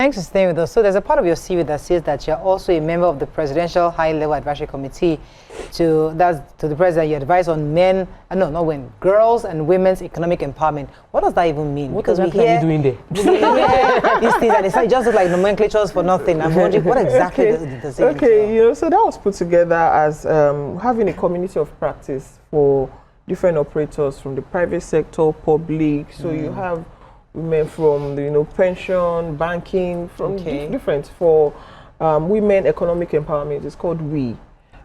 Thanks for staying with us. So there's a part of your CV that says that you're also a member of the Presidential High-Level Advisory Committee to the President. You advise on girls and women's economic empowerment. What does that even mean? What are you doing there? We hear these things and it just looks like nomenclatures for nothing. I'm wondering what exactly does it entail? Okay, so that was put together as having a community of practice for different operators from the private sector, public. So you have women from the pension, banking, from different for women economic empowerment. It's called WE,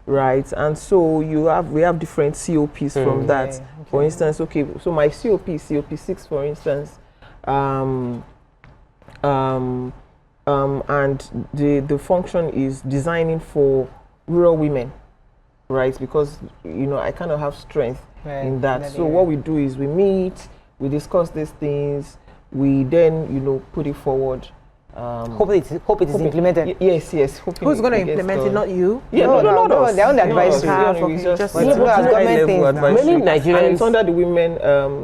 right? And so we have different COPs from that. Okay. For instance, so my COP is COP6, for instance, and the function is designing for rural women, right? Because I kind of have strength in that. So what we do is we meet, we discuss these things. We then, put it forward. Hope it is implemented. Yes. Who's going to implement it? Not you? Yeah, no. They're on the advisory. Many Nigerians. And it's under the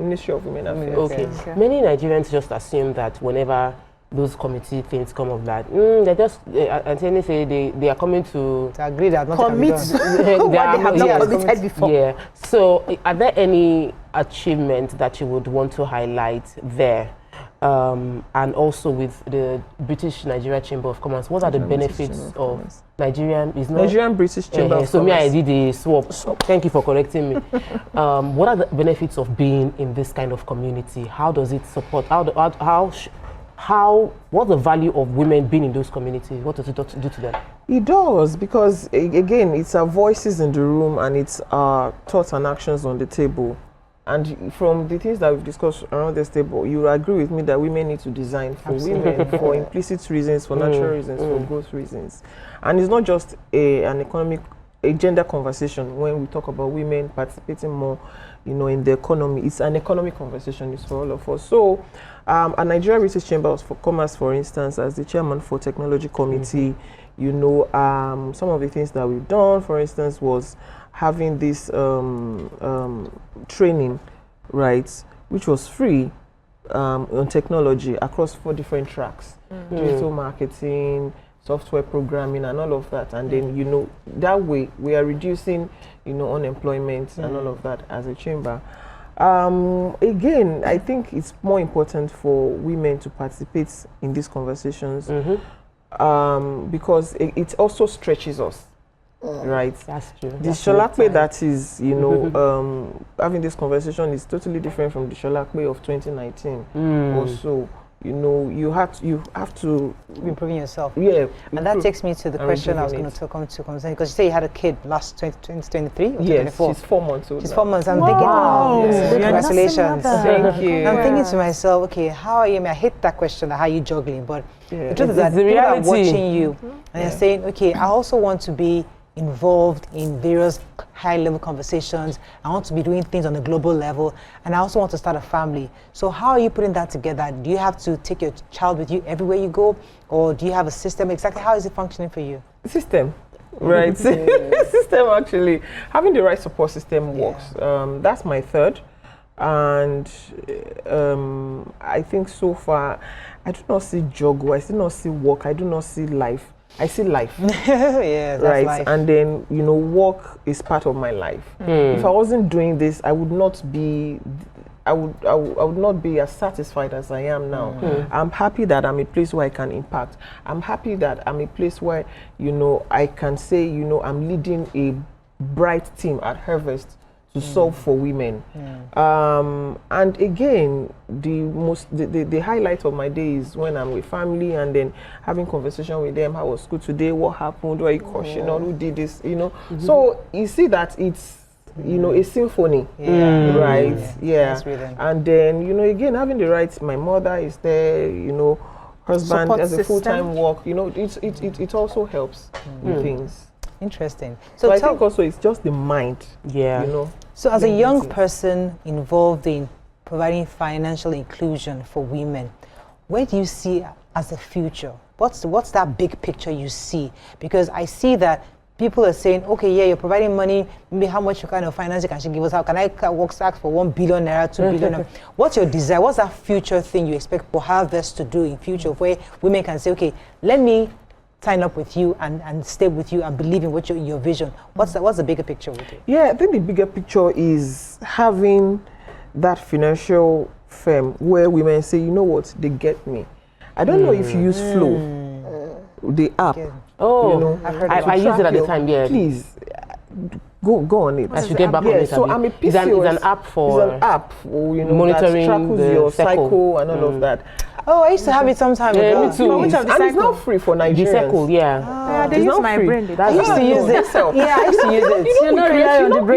Ministry of Women Affairs. Okay. Many Nigerians just assume that whenever those committee things come up, that they just and say they are coming to agree that not commit what they have not committed before. Yeah. So, are there any achievements that you would want to highlight there? And also with the British Nigeria Chamber of Commerce, what are the benefits of Nigerian British Chamber of Commerce? So I did a swap. Thank you for correcting me. What are the benefits of being in this kind of community? How does it support? What's the value of women being in those communities? What does it do to them? It does, because again, it's our voices in the room and it's our thoughts and actions on the table. And from the things that we've discussed around this table, you agree with me that women need to design for women for implicit reasons, for natural reasons, for growth reasons. And it's not just a gender conversation when we talk about women participating more, in the economy. It's an economic conversation. It's for all of us. So, a Nigeria British Chamber of Commerce, for instance, as the chairman for Technology Committee, some of the things that we've done, for instance, was having this training, right, which was free on technology across 4 different tracks: digital marketing, software programming, and all of that. And then, that way we are reducing, unemployment and all of that as a chamber. Again, I think it's more important for women to participate in these conversations because it also stretches us. Right, that's true. The Solape that is, having this conversation is totally different from the Solape of 2019 or so. You have to improving yourself. Yeah, and that takes me to the question I was going to come to concern, because you say you had a kid last 2023 or 2024. Yes, she's 4 months old. She's 4 months. I'm thinking, congratulations. Thank you. I'm thinking to myself, okay, how are you? I hate that question, how are you juggling? But the truth is that the reality. People are watching you and they're saying, okay, I also want to be involved in various high-level conversations. I want to be doing things on a global level, and I also want to start a family. So how are you putting that together? Do you have to take your child with you everywhere you go, or do you have a system? Exactly how is it functioning for you? System, right? System, actually. Having the right support system works. That's my third. And I think so far, I do not see juggle, I do not see work, I do not see life. I see life. Yeah, that's right. life. And then, work is part of my life. If I wasn't doing this, I would not be as satisfied as I am now. I'm happy that I'm a place where I can impact. I'm happy that I'm a place where, I can say, I'm leading a bright team at Harvest to solve for women. And again, the highlight of my day is when I'm with family and then having conversation with them. How was school today? What happened? Why are you caution? Who did this? So you see that it's a symphony, right? And then again, having the right. My mother is there. Husband Support has a system. full-time work. It also helps with things. Interesting. So I think also it's just the mind. Yeah. So as a young person involved in providing financial inclusion for women, where do you see as the future? What's that big picture you see? Because I see that people are saying, okay, yeah, you're providing money, maybe how much kind of finance can she give us? How can I work ask for 1 billion naira, 2 billion naira? What's your desire? What's that future thing you expect for Harvest to do in future where women can say, okay, let me sign up with you and stay with you and believe in what your vision? What's the bigger picture with it? Yeah, I think the bigger picture is having that financial firm where women say, you know what, they get me. I don't know if you use Flow, the app. Yeah. Oh, You know, I've heard I use it at the time, yeah. Please, go on it. I should get back on Yeah, it. so Abi. I'm a It's PCOS. an app for It's an app, you know, monitoring that tracks the your cycle. cycle and all of that. Oh, I used to have it sometime ago. me too. And it's not free for the Nigerians. cycle, yeah. Yeah, they It's use not my free. brain. I used to use it. Yourself. Yeah, I used to use it. You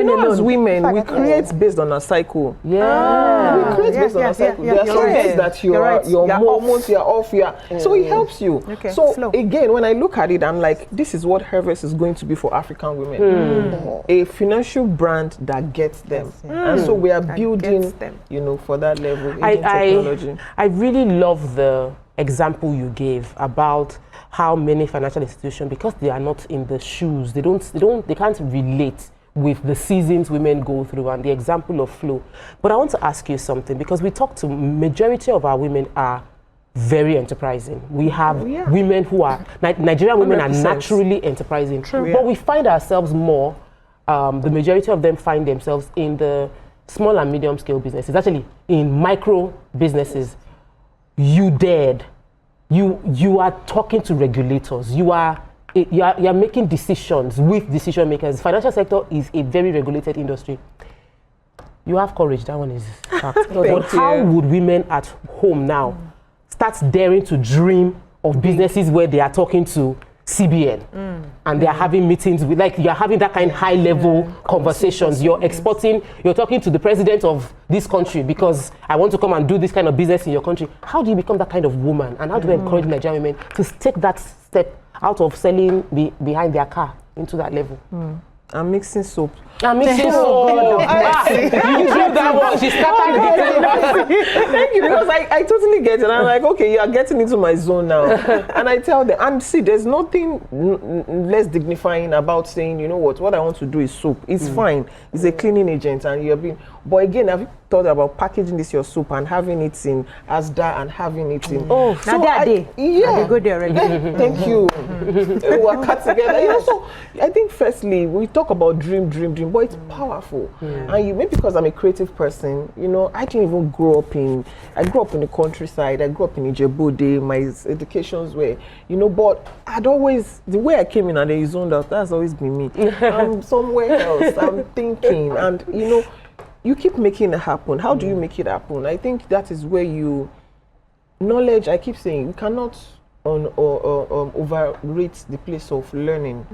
know, as In women, fact, we I can- create based on a cycle. Yeah. We create based on a cycle. There are some days that your hormones, you're off, so it helps you. Okay, So flow. again, when I look at it, I'm like, this is what Harvest is going to be for African women. A financial brand that gets them. And so we are building, gets them. you know, for that level in technology. I really love the example you gave about how many financial institutions, because they are not in the shoes, they can't relate with the seasons women go through, and the example of Flow. But I want to ask you something, because we talk to majority of our women are very enterprising. We have women who are Nigerian women 100%. are naturally enterprising, True. but we find ourselves more. The majority of them find themselves in the small and medium scale businesses, actually in micro businesses. You dared. You are talking to regulators. You are making decisions with decision makers. Financial sector is a very regulated industry. You have courage. That one is fact. But how would women at home now start daring to dream of businesses where they are talking to CBN and they are having meetings with, like, you're having that kind of high level conversations. You're talking to the president of this country because I want to come and do this kind of business in your country. How do you become that kind of woman, and how do you encourage Nigerian women to take that step out of selling behind their car into that level? I'm mixing soap. I'm mixing soap. You drew that one. She scattered the detail. Thank you, because I totally get it. I'm like, okay, you are getting into my zone now. And I tell them, and see, there's nothing less dignifying about saying, you know what I want to do is soap. It's fine. It's a cleaning agent, and you're being. But again, have you thought about packaging this your soap and having it in Asda and having it in? Oh, so now they go there already. Thank you. We are cut together. You know, so I think firstly we talk about dream, but it's powerful. And you, maybe because I'm a creative person, you know, I didn't even grow up in. I grew up in the countryside. I grew up in Ijebu. My educations were, you know, but I'd always, the way I came in and then zoned out. That's always been me. I'm somewhere else. I'm thinking, and you know. You keep making it happen. How do you make it happen? I think that is where knowledge, I keep saying, you cannot overrate the place of learning.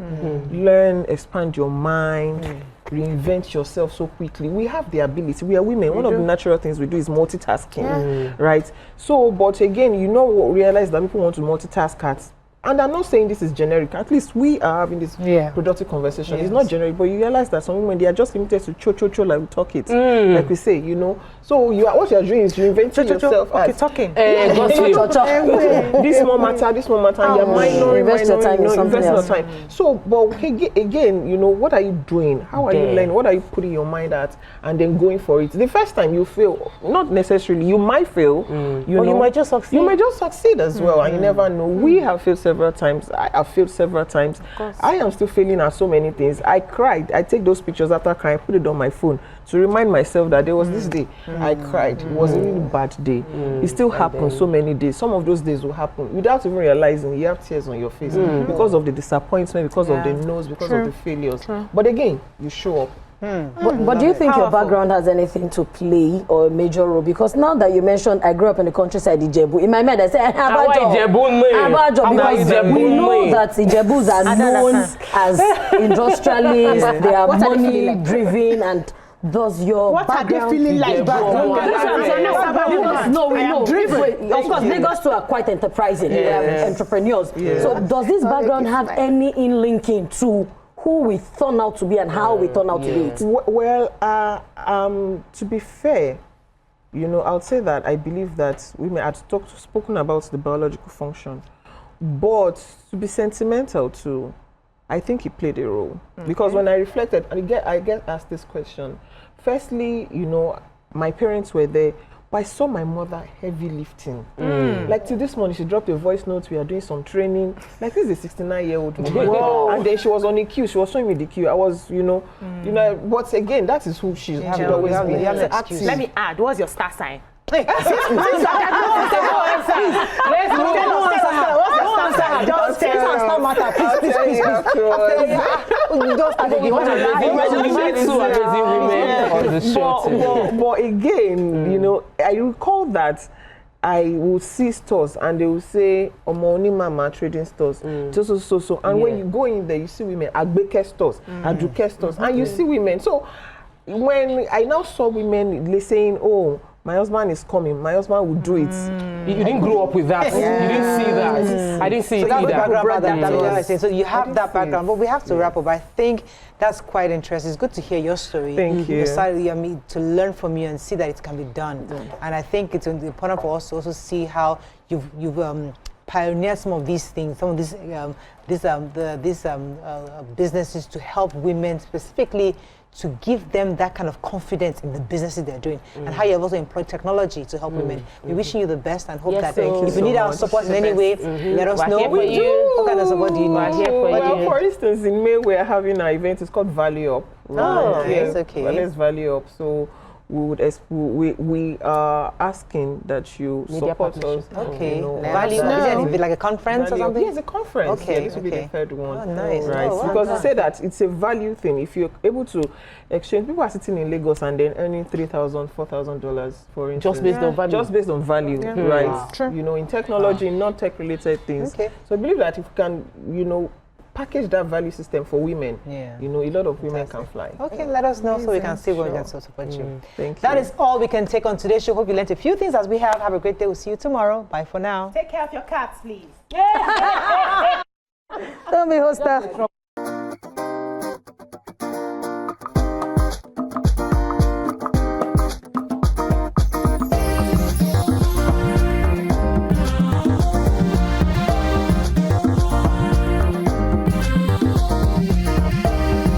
Learn, expand your mind, reinvent yourself so quickly. We have the ability. We are women. One of the natural things we do is multitasking, right? So, but again, realize that people want to multitask at. And I'm not saying this is generic. At least we are having this productive conversation. It's not generic, but you realize that some women, they are just limited to cho like we talk it, like we say, you know. So what you're doing is you inventing yourself as talking. This small matter, and you're minor, invest your time in something else. So, but again, you know, what are you doing? How are you learning? What are you putting your mind at, and then going for it? The first time you fail, not necessarily, you might fail, you might just succeed. You might just succeed as well, and you never know. We have failed several times. I have failed several times. I am still failing at so many things. I cried. I take those pictures after crying, put it on my phone to remind myself that there was this day I cried. It was a really bad day. It still happens so many days. Some of those days will happen without even realizing you have tears on your face because of the disappointment, because of the no's, because of the failures. But again, you show up. But do you think your background has anything to play or a major role? Because now that you mentioned I grew up in the countryside, Ijebu, in my mind I say Abajo, because we know that Ijebus are known as industrialists, they are money driven, and does your background... What are they feeling like back home? No, we know. Of course, Lagos too are quite enterprising. They are entrepreneurs. So does this background have any in-linking to who we turn out to be and how we turn out to be it? Well, to be fair, you know, I'll say that I believe that women had spoken about the biological function, but to be sentimental too, I think it played a role. Because when I reflected, and I get asked this question. Firstly, you know, my parents were there, but I saw my mother heavy lifting. Like to this morning, she dropped a voice note. We are doing some training. Like this is a 69-year-old woman. And then she was on the queue. She was showing me the queue. I was, you know. But again, that is who she's always been. Let me add. What's your star sign? Let's move on. Don't say it's matter. Please. Don't start again. But again, you know, I recall that I will see stores and they will say, Omoni Mama trading stores. So. And when you go in there, you see women, Agbeke stores, Aduke stores, and you see women. So when I now saw women saying, oh, my husband is coming, my husband will do it. You didn't grow up with that. You didn't see that. I didn't see it either. So you have that background, but we have to wrap up. I think that's quite interesting. It's good to hear your story. Thank you. To learn from you and see that it can be done. And I think it's important for us to also see how you've pioneered some of these things, some of these businesses to help women specifically, to give them that kind of confidence in the businesses they're doing, and how you have also employed technology to help women. We're wishing you the best and hope that if you need our support in any way, let us know. We do. What kind of support do you need? For instance, in May we're having an event. It's called Value Up. Oh, nice. Okay. Well, let's Value Up. So we are asking that you support us. Okay. You know, Is it like a conference or something? Yes, a conference. Okay. This will be the third one. Oh, nice. Right. Because we say that it's a value thing. If you're able to exchange, people are sitting in Lagos and then earning $3,000, $4,000 for instance. Just based on value. Just based on value, right? Wow. True. You know, in technology, in non-tech related things. Okay. So I believe that if you can, you know, package that value system for women, you know, a lot of women can fly. Okay, let us know so we can see where we can support you. Thank you. That is all we can take on today's show. Hope you learned a few things as we have. Have a great day. We'll see you tomorrow. Bye for now. Take care of your cats, please. Don't be hostile.